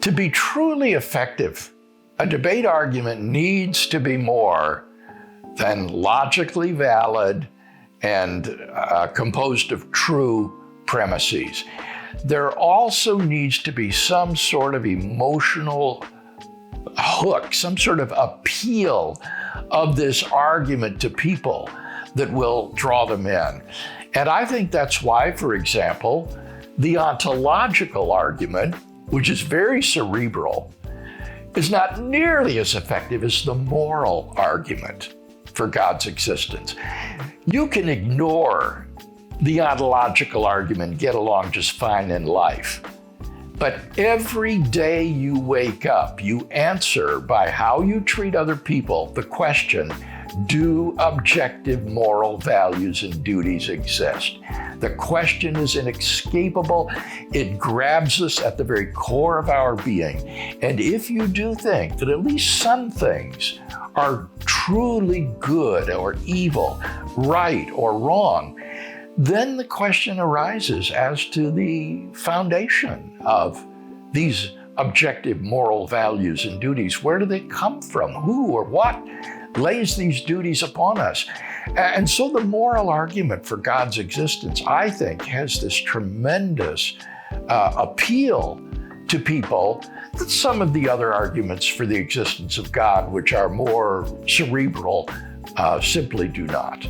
To be truly effective, a debate argument needs to be more than logically valid and composed of true premises. There also needs to be some sort of emotional hook, some sort of appeal of this argument to people that will draw them in. And I think that's why, for example, the ontological argument, which is very cerebral, is not nearly as effective as the moral argument for God's existence. You can ignore the ontological argument, get along just fine in life. But every day you wake up, you answer by how you treat other people the question, do objective moral values and duties exist? The question is inescapable. It grabs us at the very core of our being. And if you do think that at least some things are truly good or evil, right or wrong, then the question arises as to the foundation of these objective moral values and duties. Where do they come from? Who or what lays these duties upon us? And so the moral argument for God's existence, I think, has this tremendous appeal to people that some of the other arguments for the existence of God, which are more cerebral, simply do not.